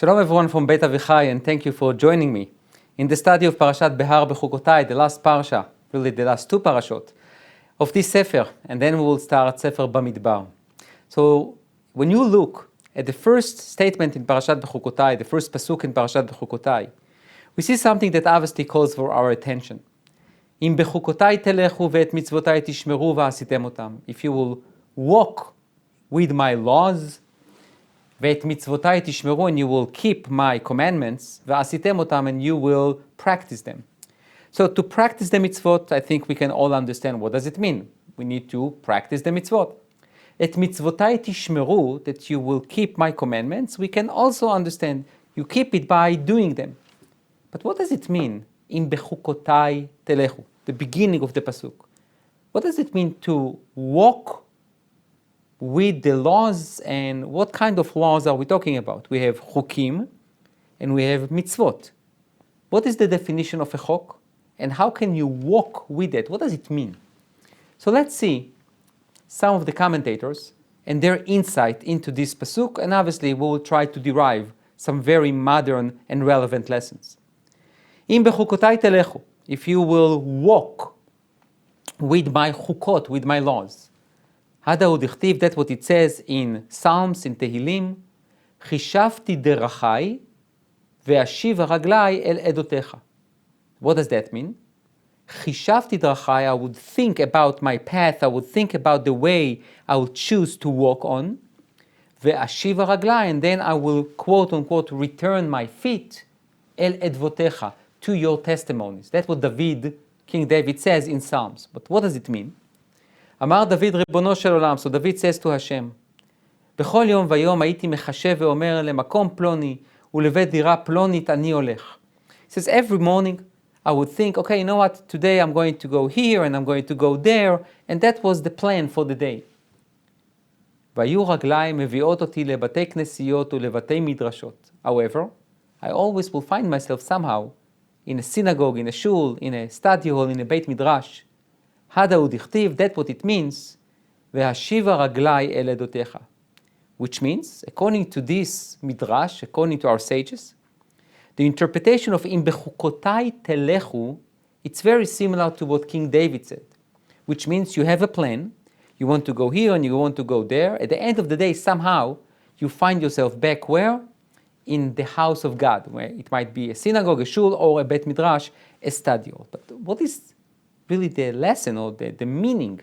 Shalom everyone from Beit and thank you for joining me in the study of Parashat Behar-Bechukotai, the last parasha, really the last two parashot of this Sefer, and then we will start Sefer Bamidbar. So when you look at the first statement in Parashat Bechukotai, the first pasuk in Parashat Bechukotai, we see something that obviously calls for our attention. Im bechukotai telechu ve'et mitzvotai tishmeru va'asitem otam. If you will walk with my laws, ve'et mitzvotai tishmeru, and you will keep my commandments, va'asitem otam, and you will practice them. So to practice the mitzvot, I think we can all understand what does it mean. We need to practice the mitzvot. Et mitzvotai tishmeru, that you will keep my commandments, we can also understand you keep it by doing them. But what does it mean? Im bechukotai telechu, the beginning of the pasuk. What does it mean to walk with the laws, and what kind of laws are we talking about? We have chukim and we have mitzvot. What is the definition of a chok, and how can you walk with it? What does it mean? So let's see some of the commentators and their insight into this pasuk, and obviously we will try to derive some very modern and relevant lessons. Im bechukotai telechu, if you will walk with my chukot, with my laws. Hada hu dichtiv, that's what it says in Psalms, in Tehillim. Chishavti derachai ve'ashiv raglai el edotecha. What does that mean? Chishavti derachai, I would think about my path, I would think about the way I would choose to walk on. Ve'ashiv raglai, and then I will quote unquote return my feet el edvotecha, to your testimonies. That's what King David says in Psalms. But what does it mean? Amar David Ribono shel olam. So David says to Hashem, Bechol yom vayom הייתי מחשב ואומר למקום פלוני ולבית דירה פלונית אני הולך. He says every morning I would think, okay, you know what, today I'm going to go here and I'm going to go there, and that was the plan for the day. והיו רגליים מביאות אותי לבתי כנסיות ולבתי מדרשות. However, I always will find myself somehow in a synagogue, in a shul, in a study hall, in a Beit Midrash. Hada hu dichtiv, that's what it means. Ve'hashiva raglai el edotecha. Which means, according to this Midrash, according to our sages, the interpretation of im bechukotai telechu, it's very similar to what King David said. Which means you have a plan, you want to go here and you want to go there. At the end of the day, somehow, you find yourself back where? In the house of God, where it might be a synagogue, a shul, or a Beit Midrash, a study hall. But what is really the lesson or the meaning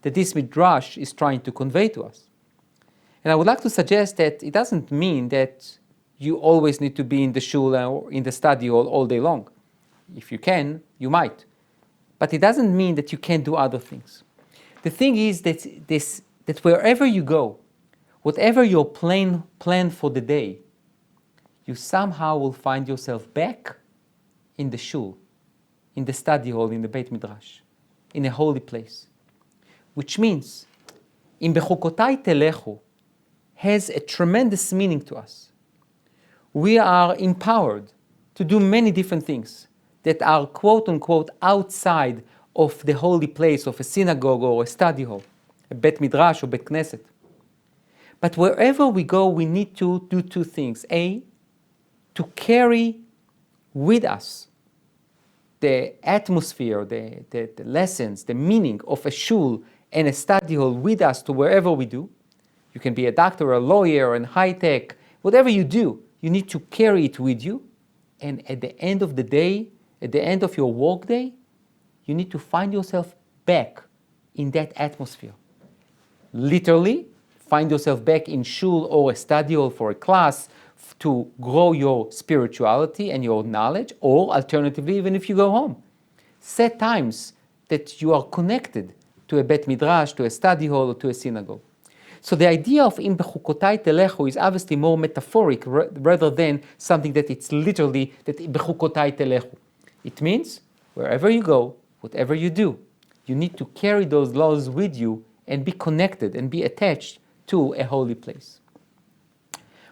that this Midrash is trying to convey to us? And I would like to suggest that it doesn't mean that you always need to be in the shul or in the study hall all day long. If you can, you might. But it doesn't mean that you can't do other things. The thing is that wherever you go, whatever your plan for the day, you somehow will find yourself back in the shul, in the study hall, in the Beit Midrash, in a holy place. Which means, im bechukotai telechu has a tremendous meaning to us. We are empowered to do many different things that are quote-unquote outside of the holy place of a synagogue or a study hall, a Beit Midrash or Beit Knesset. But wherever we go, we need to do two things. A, to carry with us the atmosphere, the lessons, the meaning of a shul and a study hall with us to wherever we do. You can be a doctor, a lawyer, and high tech. Whatever you do, you need to carry it with you. And at the end of the day, at the end of your work day, you need to find yourself back in that atmosphere. Literally, find yourself back in shul or a study hall for a class, to grow your spirituality and your knowledge, or alternatively, even if you go home. Set times that you are connected to a Bet Midrash, to a study hall, or to a synagogue. So the idea of im bechukotai telechu is obviously more metaphoric rather than something that it's literally that im bechukotai telechu. It means wherever you go, whatever you do, you need to carry those laws with you and be connected and be attached to a holy place.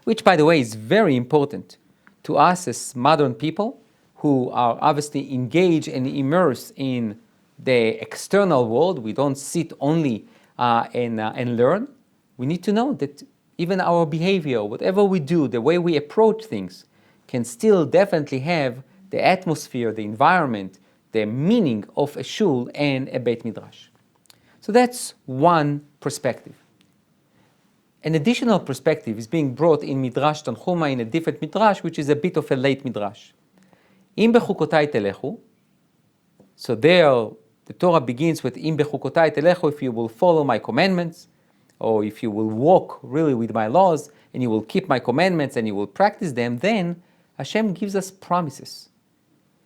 Which, by the way, is very important to us as modern people who are obviously engaged and immersed in the external world. We don't sit only and learn. We need to know that even our behavior, whatever we do, the way we approach things, can still definitely have the atmosphere, the environment, the meaning of a shul and a Beit Midrash. So that's one perspective. An additional perspective is being brought in Midrash Tanchuma, in a different Midrash, which is a bit of a late Midrash. Im Bechukotai telechu. So there, the Torah begins with Im Bechukotai telechu, if you will follow my commandments, or if you will walk really with my laws, and you will keep my commandments, and you will practice them, then Hashem gives us promises.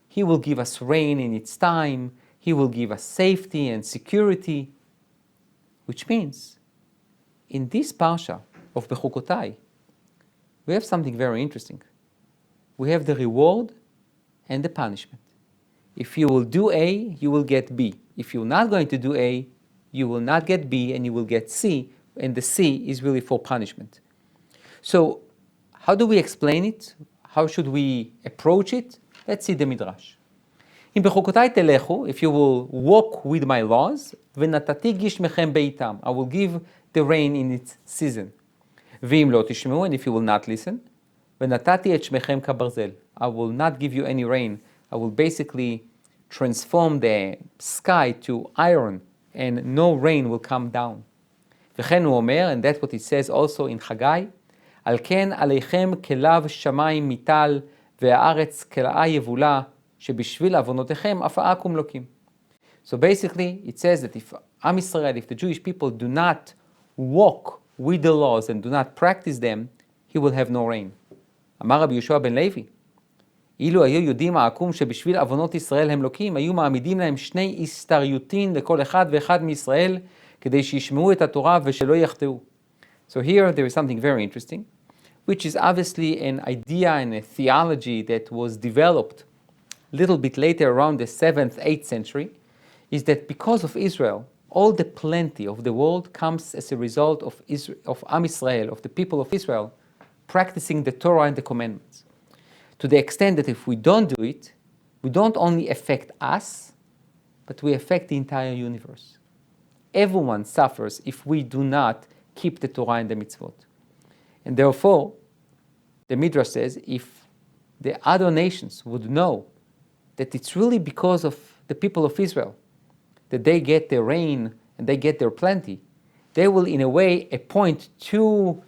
He will give us rain in its time, He will give us safety and security, which means, in this parsha of Bechukotai, we have something very interesting. We have the reward and the punishment. If you will do A, you will get B. If you're not going to do A, you will not get B and you will get C, and the C is really for punishment. So, how do we explain it? How should we approach it? Let's see the Midrash. In Bechukotai telechu, if you will walk with my laws, v'natati gishmechem beitam, I will give the rain in its season. V'im lo tishmeu, and if you will not listen, v'natati et shmechem kabarzel, I will not give you any rain. I will basically transform the sky to iron, and no rain will come down. V'chen hu omer, and that's what it says also in Chagai, al ken aleichem kelav shamayim mital, ve'aaretz kela'a yevula, שבשביל עוונותיכם אף אקום לוקים. So basically, it says that if Am Yisrael, if the Jewish people do not walk with the laws and do not practice them, he will have no rain. אמר רבי יהושע בן לוי, אילו היו יודעים העקום שבשביל עוונות ישראל הם לוקים, היו מעמידים להם שני הסתריותין לכל אחד ואחד מישראל, כדי שישמעו את התורה ושלא יחטאו. So here there is something very interesting, which is obviously an idea and a theology that was developed a little bit later, around the 7th, 8th century, is that because of Israel, all the plenty of the world comes as a result of Am Yisrael, of the people of Israel, practicing the Torah and the commandments. To the extent that if we don't do it, we don't only affect us, but we affect the entire universe. Everyone suffers if we do not keep the Torah and the mitzvot. And therefore, the Midrash says, if the other nations would know that it's really because of the people of Israel that they get their rain and they get their plenty, they will in a way appoint two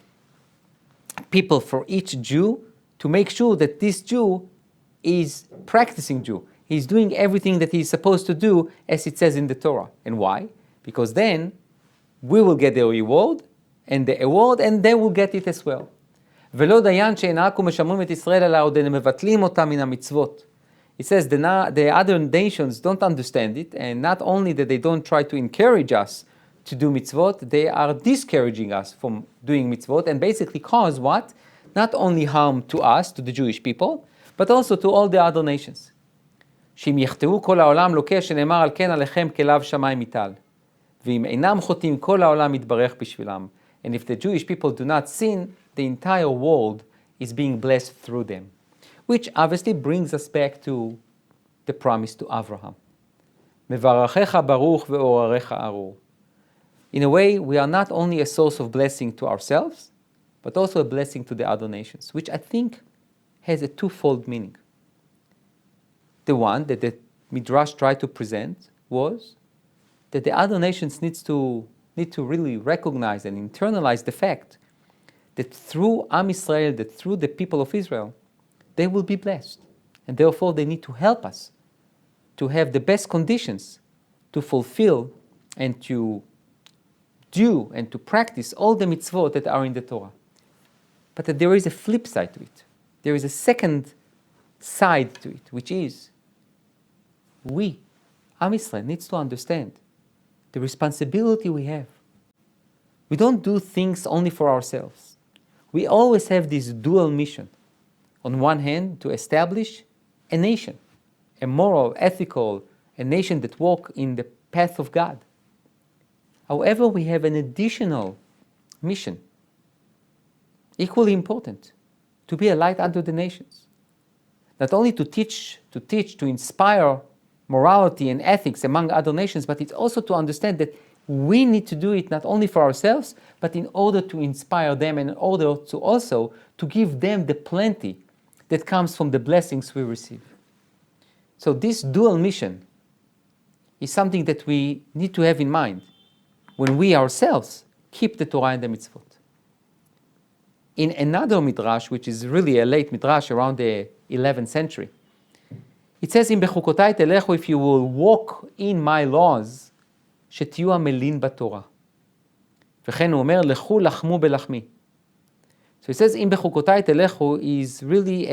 people for each Jew to make sure that this Jew is practicing Jew. He's doing everything that he's supposed to do as it says in the Torah. And why? Because then we will get the reward and the award, and they will get it as well. ולא דיין שאינעקו משמרים את ישראל אלא עוד הם מבטלים אותם מן המצוות. It says the other nations don't understand it, and not only that they don't try to encourage us to do mitzvot, they are discouraging us from doing mitzvot, and basically cause what? Not only harm to us, to the Jewish people, but also to all the other nations. שאם יחטאו כל העולם לוקה שנאמר על כן עליכם כלאו שמיים מטל. ואם אינם חוטאים כל העולם יתברך בשבילם. And if the Jewish people do not sin, the entire world is being blessed through them. Which obviously brings us back to the promise to Abraham. מברכך ברוך ואוררך ארור. In a way, we are not only a source of blessing to ourselves, but also a blessing to the other nations, which I think has a twofold meaning. The one that the Midrash tried to present was that the other nations need to really recognize and internalize the fact that through Am Yisrael, that through the people of Israel, they will be blessed. And therefore they need to help us to have the best conditions to fulfill and to do and to practice all the mitzvot that are in the Torah. But that there is a flip side to it. There is a second side to it, which is we, Am Yisrael, needs to understand the responsibility we have. We don't do things only for ourselves. We always have this dual mission. On one hand, to establish a nation, a moral, ethical, a nation that walks in the path of God. However, we have an additional mission, equally important, to be a light unto the nations. Not only to teach, to inspire morality and ethics among other nations, but it's also to understand that we need to do it not only for ourselves, but in order to inspire them and in order to also to give them the plenty that comes from the blessings we receive. So this dual mission is something that we need to have in mind when we ourselves keep the Torah and the mitzvot. In another midrash, which is really a late midrash around the 11th century, it says, "Im bechukotai telechu," if you will walk in my laws, שתהיו עמלים בתורה. וכן הוא אומר, לכו לחמו בלחמי. So it says, אם בחוקותיי תלכו is really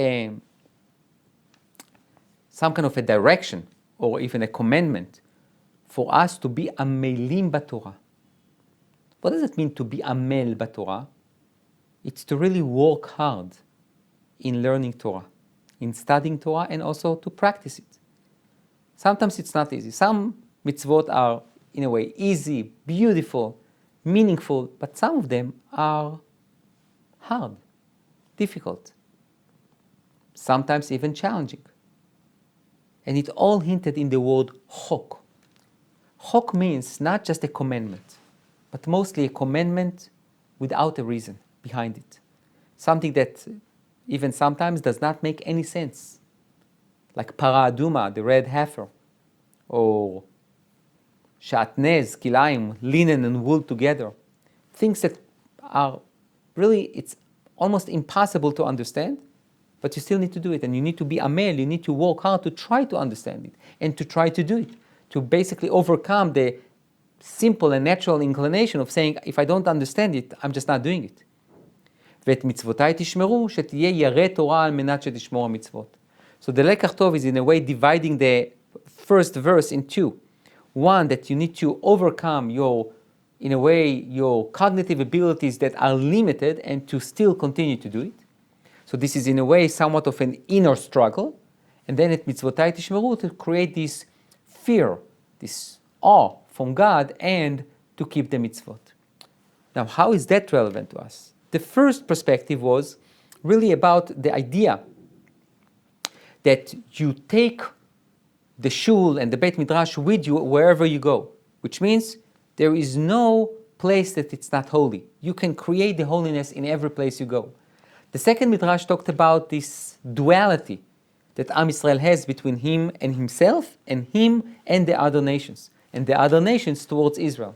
some kind of a direction or even a commandment for us to be עמלים בתורה. What does it mean to be עמל בתורה? It's to really work hard in learning Torah, in studying Torah, and also to practice it. Sometimes it's not easy. Some mitzvot are, in a way, easy, beautiful, meaningful, but some of them are hard, difficult, sometimes even challenging. And it all hinted in the word chok. Chok means not just a commandment, but mostly a commandment without a reason behind it. Something that even sometimes does not make any sense. Like para aduma, the red heifer, or shatnez, kilaim, linen and wool together. Things that are really, it's almost impossible to understand, but you still need to do it. And you need to be amel, you need to work hard to try to understand it and to try to do it, to basically overcome the simple and natural inclination of saying, if I don't understand it, I'm just not doing it. ואת מצוותיי תשמרו, שתהיה ירא תורה על מנת שתשמור המצוות. So the לקח טוב is in a way dividing the first verse in two. One, that you need to overcome your, in a way, your cognitive abilities that are limited and to still continue to do it. So this is in a way somewhat of an inner struggle. And then at mitzvotai tishmeru, to create this fear, this awe from God and to keep the mitzvot. Now, how is that relevant to us? The first perspective was really about the idea that you take the shul and the Beit Midrash with you wherever you go, which means there is no place that it's not holy. You can create the holiness in every place you go. The second Midrash talked about this duality that Am Yisrael has between him and himself and him and the other nations, and the other nations towards Israel.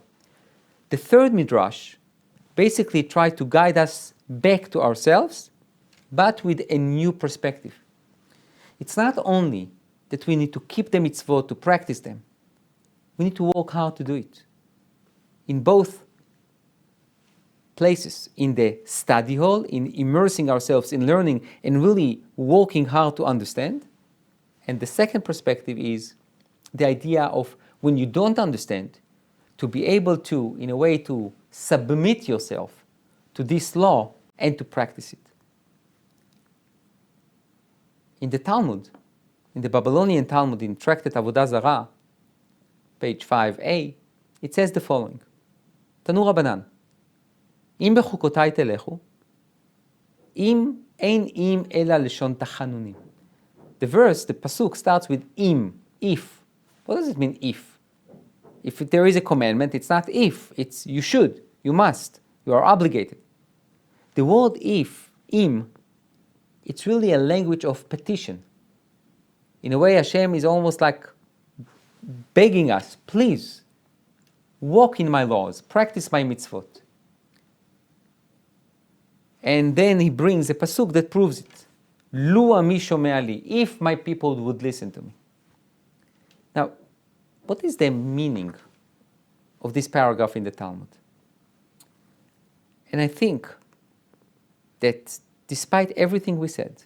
The third Midrash basically tried to guide us back to ourselves, but with a new perspective. It's not only that we need to keep the mitzvot, to practice them. We need to work hard to do it. In both places, in the study hall, in immersing ourselves in learning and really working hard to understand. And the second perspective is the idea of when you don't understand, to be able to, in a way, to submit yourself to this law and to practice it. In the Talmud, in the Babylonian Talmud, in Tractate Avodah Zarah, page 5a, it says the following: Tanu Rabbanan, im bechukotai telechu, im ein im ela leshon tachanunim. The verse, the pasuk, starts with im, if. What does it mean, if? If there is a commandment, it's not if, it's you should, you must, you are obligated. The word if, im, it's really a language of petition. In a way, Hashem is almost like begging us, please, walk in my laws, practice my mitzvot. And then he brings a pasuk that proves it. Lu ami shomea li, if my people would listen to me. Now, what is the meaning of this paragraph in the Talmud? And I think that despite everything we said,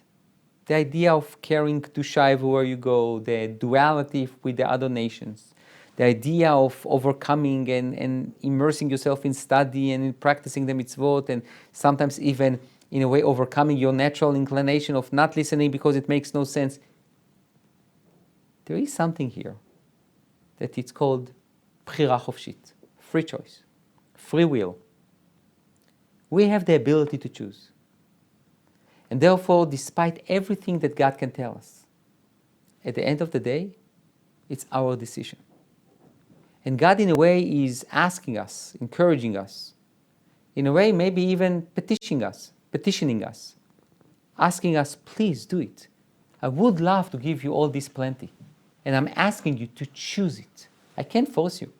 the idea of carrying to Shai where you go, the duality with the other nations, the idea of overcoming and immersing yourself in study and in practicing the mitzvot, and sometimes even, in a way, overcoming your natural inclination of not listening because it makes no sense. There is something here that it's called bchira chofshit, free choice, free will. We have the ability to choose. And therefore, despite everything that God can tell us, at the end of the day, it's our decision. And God, in a way, is asking us, encouraging us, in a way, maybe even petitioning us, asking us, please do it. I would love to give you all this plenty. And I'm asking you to choose it. I can't force you.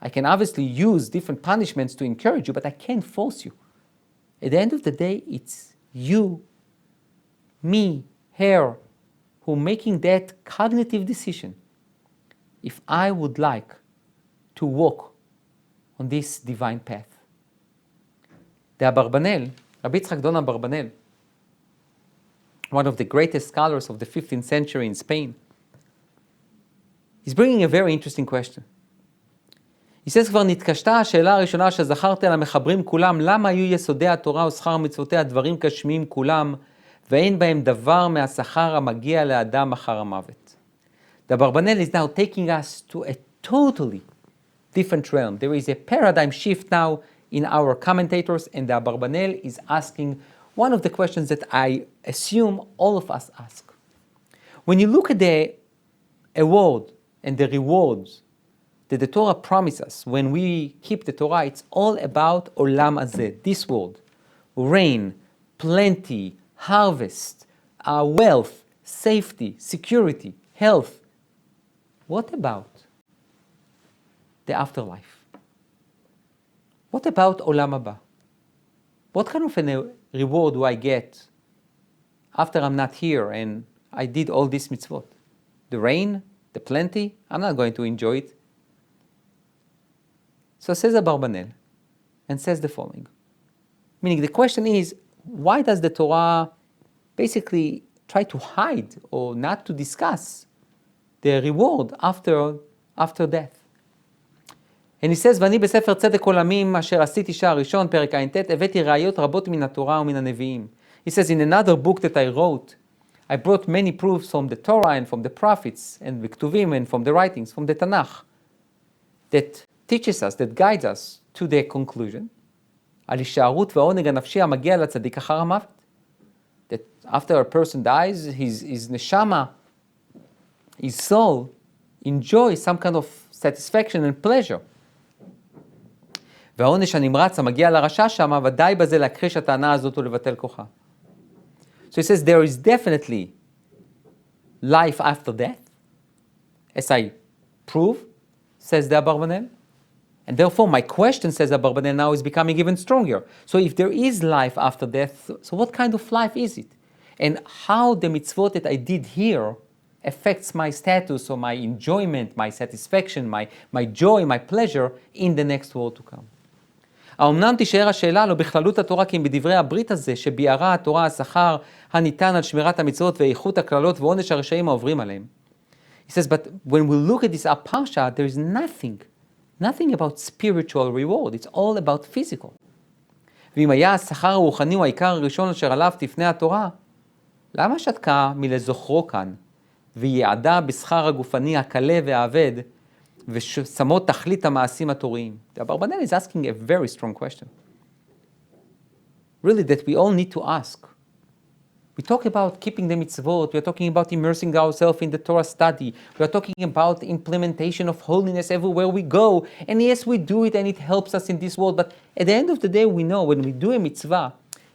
I can obviously use different punishments to encourage you, but I can't force you. At the end of the day, it's you, me, her, who are making that cognitive decision. If I would like to walk on this divine path. The Abarbanel, Rabbi Yitzchak Don Abarbanel, one of the greatest scholars of the 15th century in Spain, is bringing a very interesting question. He says, כבר נתקשתה השאלה הראשונה שזכרתי על המחברים כולם, למה היו יסודי התורה ושכר מצוותיה דברים גשמיים כולם, ואין בהם דבר מהשכר המגיע לאדם אחר המוות. The Abarbanel is now taking us to a totally different realm. There is a paradigm shift now in our commentators, and the Abarbanel is asking one of the questions that I assume all of us ask. When you look at the award and the rewards that the Torah promises us when we keep the Torah, it's all about Olam Hazeh, this world. Rain, plenty, harvest, wealth, safety, security, health. What about the afterlife? What about Olam Haba? What kind of a reward do I get after I'm not here and I did all these mitzvot? The rain, the plenty, I'm not going to enjoy it. So says Abarbanel, and says the following. Meaning the question is, why does the Torah basically try to hide or not to discuss the reward after death? And he says, ואני בספר צדק עולמים אשר עשיתי שער ראשון, פרק ע"ט, הבאתי ראיות רבות מן התורה ומן הנביאים. He says, in another book that I wrote, I brought many proofs from the Torah and from the prophets and the Ketuvim and from the writings, from the Tanakh, that teaches us, that guides us to the conclusion, על הישארות והעונג הנפשי המגיע לצדיק אחר המוות. That after a person dies, his neshama, his soul, enjoys some kind of satisfaction and pleasure. והעונש הנמרץ המגיע לרשע שמה, ודאי בזה להכחיש הטענה הזאת ולבטל כוחה. So he says there is definitely life after death, as I prove, says the Abarbanel. And therefore my question, says Abarbanel, now is becoming even stronger. So if there is life after death, so what kind of life is it? And how the mitzvot that I did here affects my status or my enjoyment, my satisfaction, my joy, my pleasure in the next world to come. האמנם תישאר השאלה לא בכללות התורה כי אם בדברי הברית הזה שביארה התורה השכר הניתן על שמירת המצוות ואיכות הכללות ועונש הרשעים העוברים עליהם. He says, but when we look at this parsha, there is nothing about spiritual reward. It's all about physical. ואם היה השכר הרוחני הוא העיקר הראשון אשר עליו תפנה התורה, למה שתקה מלזוכרו כאן ויעדה בשכר הגופני הקלה והעבד ושמות תכלית המעשים התוריים? The Abarbanel is asking a very strong question. Really, that we all need to ask. We talk about keeping the mitzvot, we are talking about immersing ourselves in the Torah study, we are talking about the implementation of holiness everywhere we go, and yes, we do it and it helps us in this world, but at the end of the day we know when we do a mitzvah,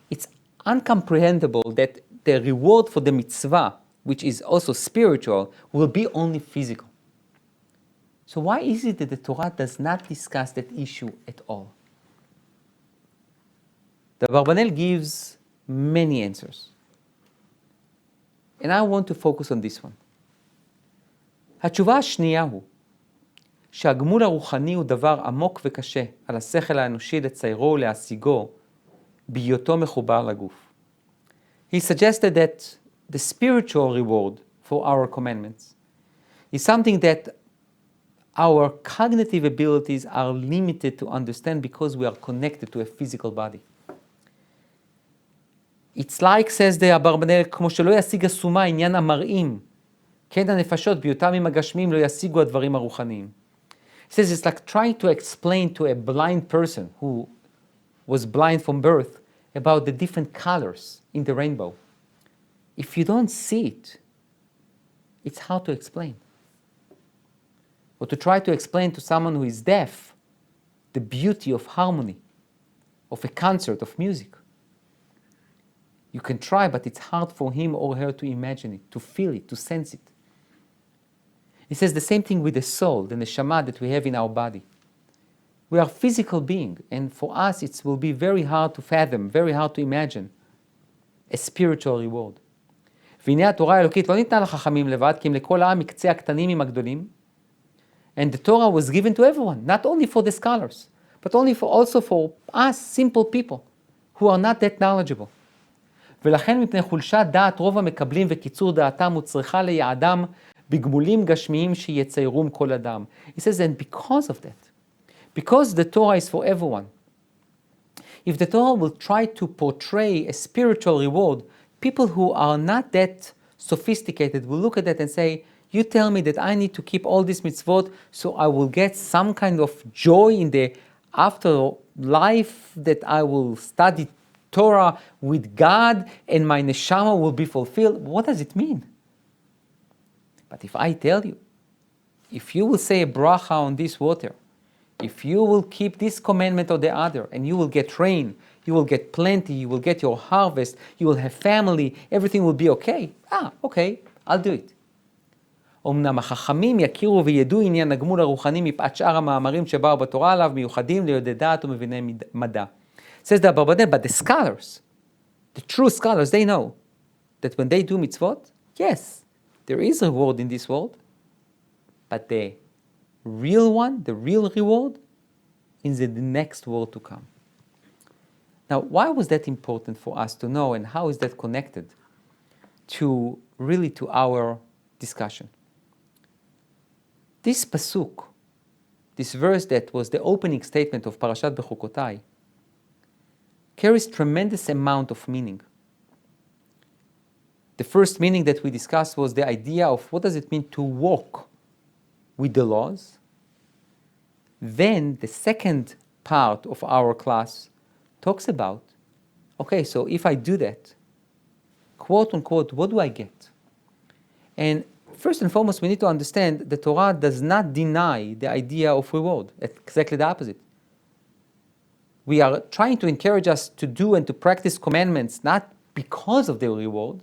it's incomprehensible that the reward for the mitzvah, which is also spiritual, will be only physical. So why is it that the Torah does not discuss that issue at all? The Abarbanel gives many answers. And I want to focus on this one. התשובה השנייה הוא שהגמול הרוחני הוא דבר עמוק וקשה על השכל האנושי לציירו ולהשיגו בהיותו מחובר לגוף. He suggested that the spiritual reward for our commandments is something that our cognitive abilities are limited to understand because we are connected to a physical body. It's like, says the Abarbanel, כמו שלא ישיג הסומה עניין המראים, כן הנפשות בהיותם עם הגשמים לא ישיגו הדברים הרוחניים. He says it's like trying to explain to a blind person who was blind from birth about the different colors in the rainbow. If you don't see it, it's hard to explain. or to try to explain to someone who is deaf the beauty of harmony, of a concert, of music. You can try, but it's hard for him or her to imagine it, to feel it, to sense it. He says the same thing with the soul, the neshama that we have in our body. We are physical beings, and for us it will be very hard to fathom, very hard to imagine a spiritual reward. והנה התורה האלוקית לא ניתנה לחכמים לבד, כי אם לכל העם מקצה הקטנים עם הגדולים. And the Torah was given to everyone, not only for the scholars, but also for us, simple people, who are not that knowledgeable. ולכן מפני חולשת דעת רוב המקבלים וקיצור דעתם וצריכה ליעדם בגמולים גשמיים שיציירום כל אדם. He says, and because of that, because the Torah is for everyone, if the Torah will try to portray a spiritual reward, people who are not that sophisticated will look at that and say, you tell me that I need to keep all these mitzvot so I will get some kind of joy in the afterlife, that I will study Torah with God and my neshama will be fulfilled. What does it mean? But if I tell you, if you will say a bracha on this water, if you will keep this commandment or the other, and you will get rain, you will get plenty, you will get your harvest, you will have family, everything will be okay. Okay, I'll do it. אמנם החכמים יכירו וידעו עניין הגמול הרוחני מפאת שאר המאמרים שבאו בתורה עליו מיוחדים ליודעי דעת ומביני מדע. Says the Abarbanel, but the scholars, the true scholars, they know that when they do mitzvot, yes, there is a reward in this world, but the real one, the real reward, is in the next world to come. Now, why was that important for us to know, and how is that connected to our discussion? This pasuk, this verse that was the opening statement of Parashat Bechukotai, carries tremendous amount of meaning. The first meaning that we discussed was the idea of what does it mean to walk with the laws. Then the second part of our class talks about, okay, so if I do that, quote unquote, what do I get? And first and foremost, we need to understand the Torah does not deny the idea of reward. It's exactly the opposite. We are trying to encourage us to do and to practice commandments not because of the reward,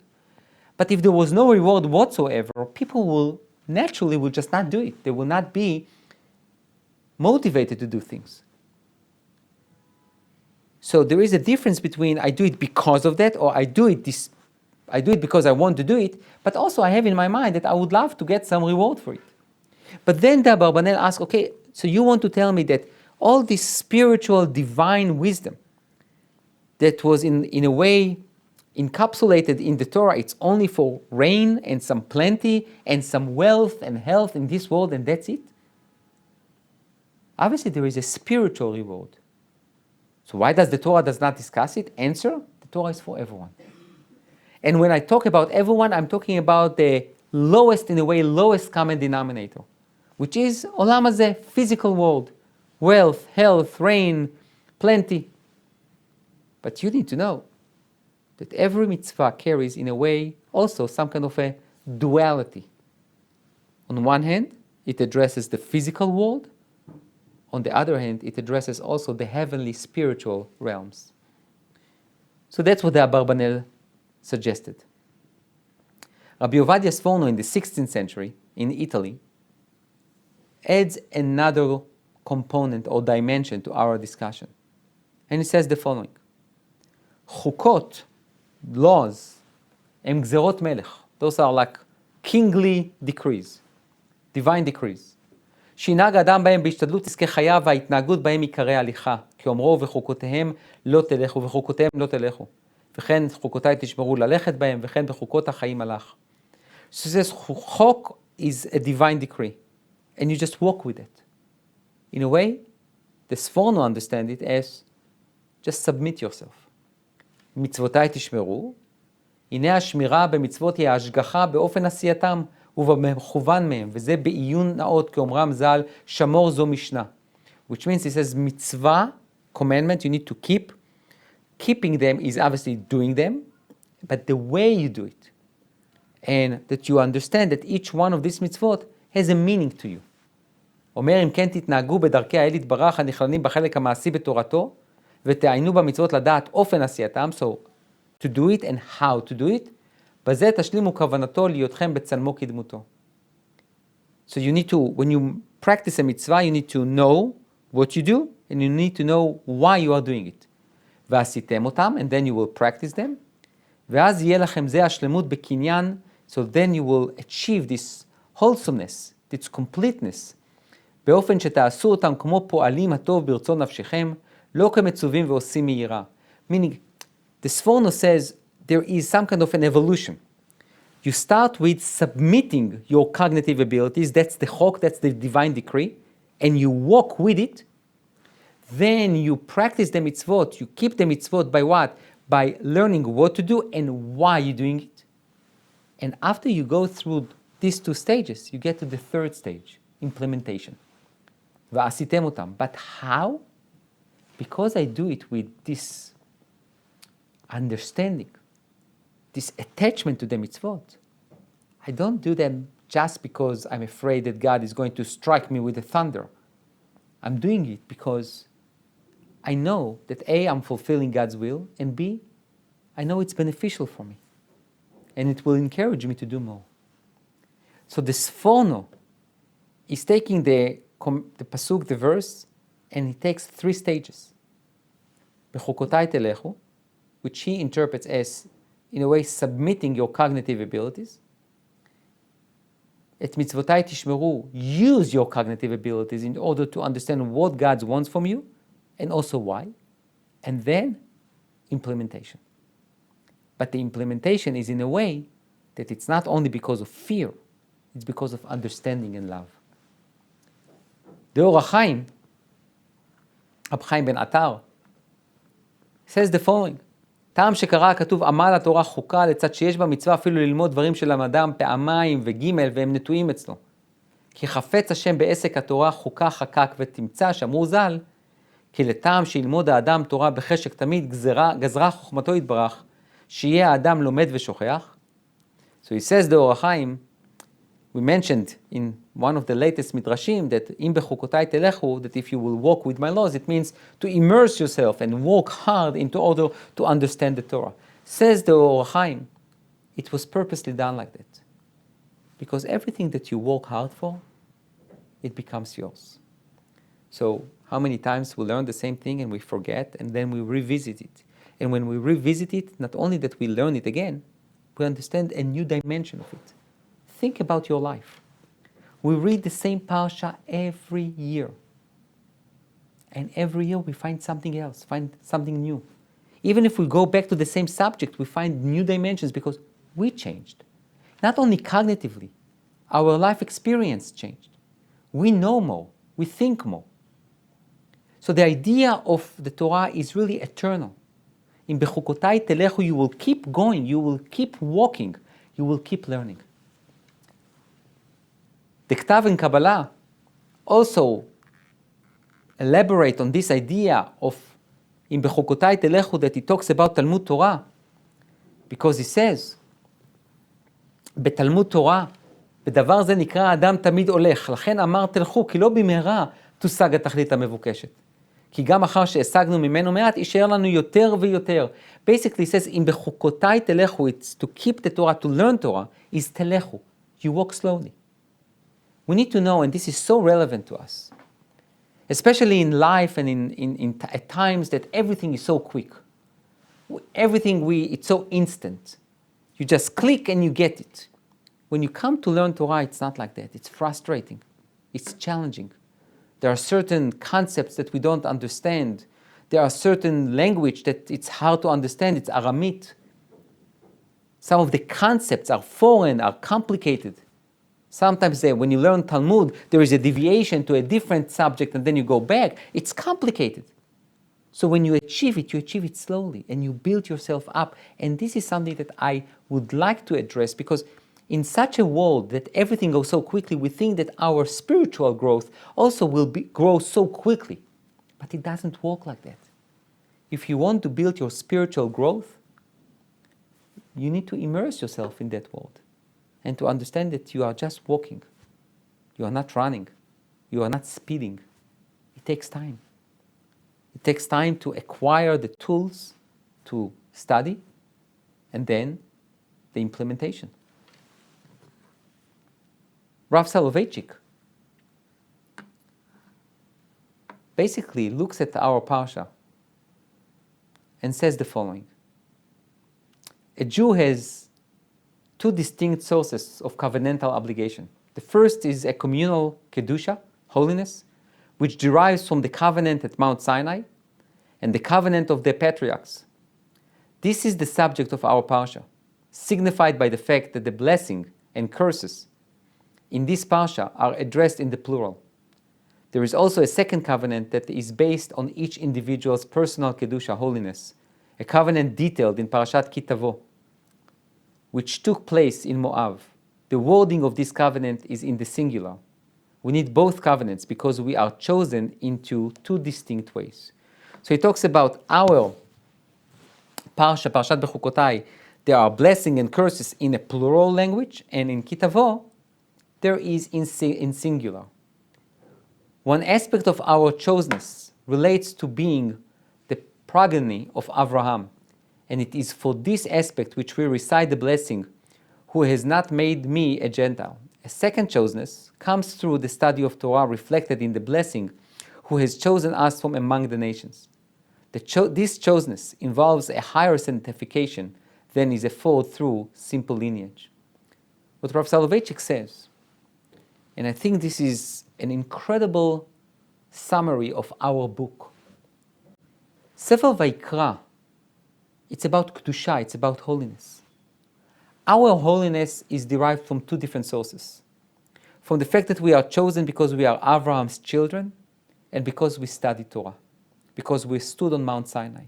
but if there was no reward whatsoever, people will naturally just not do it. They will not be motivated to do things. So there is a difference between I do it because of that, or I do it because I want to do it, but also I have in my mind that I would love to get some reward for it. But then the Abarbanel asks, okay, so you want to tell me that all this spiritual divine wisdom that was in a way encapsulated in the Torah, it's only for rain and some plenty and some wealth and health in this world, and that's it? Obviously there is a spiritual reward. So why does the Torah does not discuss it? Answer, the Torah is for everyone. And when I talk about everyone, I'm talking about the lowest common denominator, which is olam hazeh, physical world, wealth, health, rain, plenty. But you need to know that every mitzvah carries in a way also some kind of a duality. On one hand, it addresses the physical world. On the other hand, it addresses also the heavenly spiritual realms. So that's what the Abarbanel suggested. Rabbi Ovadia Sforno in the 16th century in Italy adds another component or dimension to our discussion. And he says the following: Chukot, laws, הם גזרות מלך. Those are like kingly decrees, divine decrees. שינהג האדם בהם בהשתדלות עסקי חייו וההתנהגות בהם עיקרי הליכה. כי אומרו וחוקותיהם לא תלכו וחוקותיהם לא תלכו. וכן חוקותיי תשמרו ללכת בהם וכן בחוקות החיים הלך. So it says חוק is a divine decree. And you just walk with it. In a way, the Sforno understand it as just submit yourself. מצוותיי תשמרו, הנה השמירה במצוות היא ההשגחה באופן עשייתם ובמכוון מהם, וזה בעיון נאות כאומרם ז"ל, שמור זו משנה. Which means it says mitzvah, commandment, you need to keep. Keeping them is obviously doing them, but the way you do it. And that you understand that each one of these mitzvot has a meaning to you. אומר, אם כן תתנהגו בדרכי האל יתברך הנכללים בחלק המעשי בתורתו, ותעיינו במצוות לדעת אופן עשייתם, so to do it and how to do it, בזה תשלימו כוונתו להיותכם בצלמו כדמותו. So you need to, when you practice a mitzvah, you need to know what you do, and you need to know why you are doing it. ועשיתם אותם, and then you will practice them, ואז יהיה לכם זה השלמות בקניין, so then you will achieve this wholesomeness, this completeness, באופן שתעשו אותם כמו פועלים הטוב ברצון נפשכם, לא כמצווים ועושים מהירה. Meaning, the Sforno says there is some kind of an evolution. You start with submitting your cognitive abilities, that's the chok, that's the divine decree, and you walk with it. Then you practice the mitzvot, you keep the mitzvot by what? By learning what to do and why you're doing it. And after you go through these two stages, you get to the third stage, implementation. ועשיתם אותם. But how? Because I do it with this understanding, this attachment to the mitzvot. I don't do them just because I'm afraid that God is going to strike me with the thunder. I'm doing it because I know that A, I'm fulfilling God's will, and B, I know it's beneficial for me. And it will encourage me to do more. So the Sforno is taking the pasuk, the verse, and he takes three stages. Bechukotai telechu, which he interprets as, in a way, submitting your cognitive abilities. Et mitzvotai tishmeru, use your cognitive abilities in order to understand what God wants from you, and also why. And then, implementation. But the implementation is in a way that it's not only because of fear, it's because of understanding and love. The Or HaChaim, Rabbi Chaim ben Atar, says the following, טעם שקרא הכתוב עמל התורה חוקה לצד שיש בה מצווה אפילו ללמוד דברים של המדם פעמיים וגימל והם נטועים אצלו. כי חפץ השם בעסק התורה חוקה חקק ותמצא שאמרו ז"ל, כי לטעם שילמוד האדם תורה בחשק תמיד גזרה חוכמתו יתברך, שיהיה האדם לומד ושוכח. So he says the Or HaChaim, we mentioned in one of the latest midrashim that in Bechukotai telechu, that if you will walk with my laws, it means to immerse yourself and walk hard into order to understand the Torah. Says the Or HaChaim, it was purposely done like that. Because everything that you work hard for, it becomes yours. So how many times we learn the same thing and we forget and then we revisit it. And when we revisit it, not only that we learn it again, we understand a new dimension of it. Think about your life. We read the same parsha every year. And every year we find something else, find something new. Even if we go back to the same subject, we find new dimensions because we changed. Not only cognitively, our life experience changed. We know more, we think more. So the idea of the Torah is really eternal. In Bechukotai telechu, you will keep going, you will keep walking, you will keep learning. The Ktav in Kabbalah also elaborate on this idea of in Bechukotai telechu that he talks about Talmud Torah, because he says, בתלמוד תורה, בדבר זה נקרא האדם תמיד הולך, לכן אמר תלכו, כי לא במהרה תושג התכלית המבוקשת. כי גם אחר שהשגנו ממנו מעט, יישאר לנו יותר ויותר. Basically, he says, אם בחוקותיי תלכו, it's to keep the Torah, to learn Torah, is תלכו. You walk slowly. We need to know, and this is so relevant to us, especially in life and at times that everything is so quick. It's so instant. You just click and you get it. When you come to learn Torah, it's not like that. It's frustrating. It's challenging. There are certain concepts that we don't understand. There are certain language that it's hard to understand. It's Aramit. Some of the concepts are foreign, are complicated. Sometimes when you learn Talmud, there is a deviation to a different subject and then you go back. It's complicated. So when you achieve it slowly and you build yourself up. And this is something that I would like to address, because in such a world that everything goes so quickly, we think that our spiritual growth also will grow so quickly. But it doesn't work like that. If you want to build your spiritual growth, you need to immerse yourself in that world and to understand that you are just walking. You are not running. you are not speeding. It takes time. It takes time to acquire the tools to study, and then the implementation. Rav Soloveitchik basically looks at our parsha and says the following. A Jew has two distinct sources of covenantal obligation. The first is a communal kedusha, holiness, which derives from the covenant at Mount Sinai and the covenant of the patriarchs. This is the subject of our parsha, signified by the fact that the blessing and curses in this parsha are addressed in the plural. There is also a second covenant that is based on each individual's personal kedusha, holiness, a covenant detailed in Parashat Ki Tavo, which took place in Moab. The wording of this covenant is in the singular. We need both covenants because we are chosen into two distinct ways. So he talks about our parsha, Parashat Bechukotai. There are blessing and curses in a plural language, and in Ki Tavo, there is in singular. One aspect of our chosenness relates to being the progeny of Abraham, and it is for this aspect which we recite the blessing, who has not made me a Gentile. A second chosenness comes through the study of Torah reflected in the blessing, who has chosen us from among the nations. This chosenness involves a higher sanctification than is afforded through simple lineage. What Rav Soloveitchik says, and I think this is an incredible summary of our book. Sefer Vayikra, it's about Kedusha, it's about holiness. Our holiness is derived from two different sources. From the fact that we are chosen because we are Abraham's children, and because we study Torah, because we stood on Mount Sinai.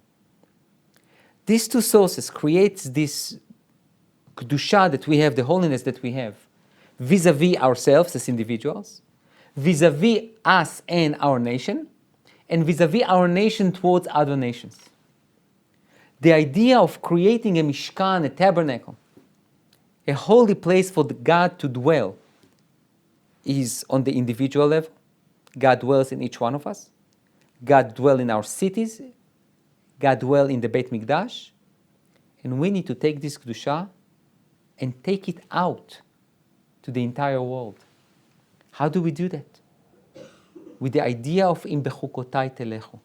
These two sources create this Kedusha that we have, the holiness that we have, vis-a-vis ourselves as individuals, vis-a-vis us and our nation, and vis-a-vis our nation towards other nations. The idea of creating a mishkan, a tabernacle, a holy place for God to dwell, is on the individual level. God dwells in each one of us. God dwells in our cities. God dwells in the Beit Mikdash. And we need to take this Kedusha and take it out to the entire world. How do we do that? With the idea of Im Bechukotai telechu.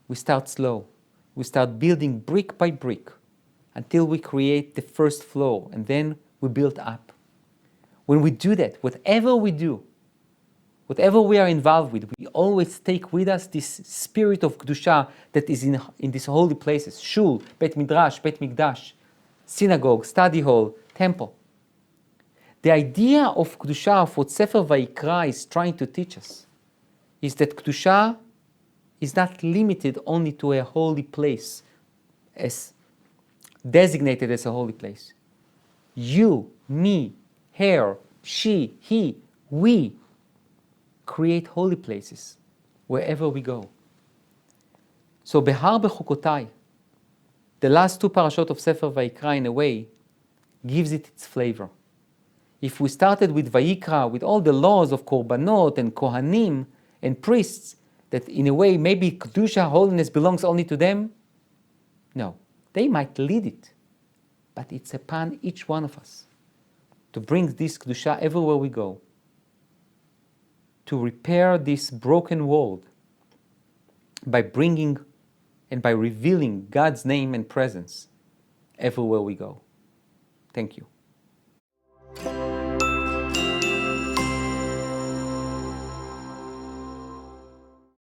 We start slow. We start building brick by brick until we create the first floor, and then we build up. When we do that, whatever we do, whatever we are involved with, we always take with us this spirit of Kedusha that is in these holy places. Shul, Beit Midrash, Beit Mikdash, synagogue, study hall, temple. The idea of Kedusha, of what Sefer Vayikra is trying to teach us, is that Kedusha is not limited only to a holy place, as designated as a holy place. You, me, her, she, he, we create holy places wherever we go. So Behar-Bechukotai, the last two parashot of Sefer Vayikra, in a way, gives it its flavor. If we started with Vayikra, with all the laws of Korbanot and Kohanim and priests, that in a way maybe Kedusha, holiness, belongs only to them, no. They might lead it, but it's upon each one of us to bring this Kedusha everywhere we go, to repair this broken world by bringing and by revealing God's name and presence everywhere we go. Thank you.